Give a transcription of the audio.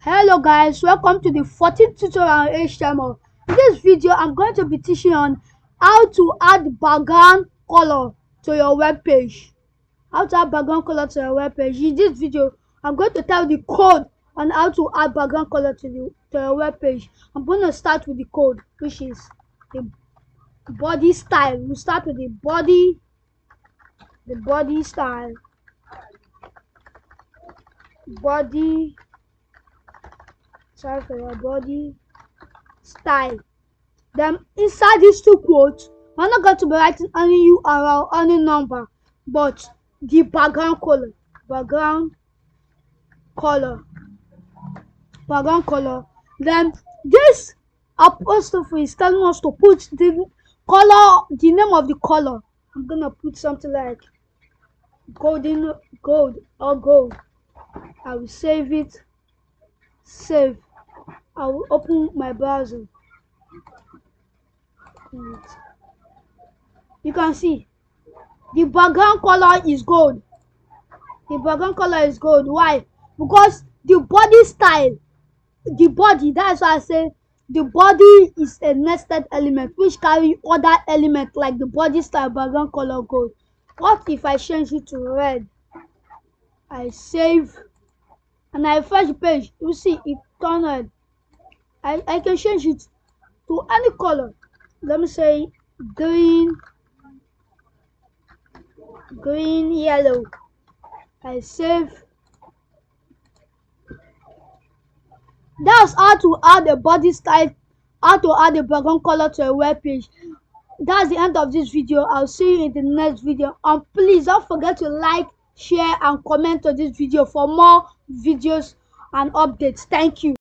Hello guys, welcome to the 14th tutorial on HTML. In this video, I'm going to be teaching on how to add background color to your web page. How to add background color to your web page. In this video, I'm going to tell the code on how to add background color to your web page. I'm going to start with the code, which is the body style. We'll start with the body style. Sorry for your body style. Then inside these two quotes, we're not going to be writing any URL, any number, but the background color. Then this apostrophe is telling us to put the name of the color. I'm gonna put something like gold. I will save it. I will open my browser. You can see the background color is gold. Why? Because the body style, that's why I say the body is a nested element which carry other elements like the body style, background color, gold. What if I change it to red? I save and I refresh the page. You see it turn red. I can change it to any color. Let me say green, yellow. I save. That's how to add a body style, how to add a background color to a web page. That's the end of this video. I'll see you in the next video, and please don't forget to like, share and comment on this video for more videos and updates. Thank you.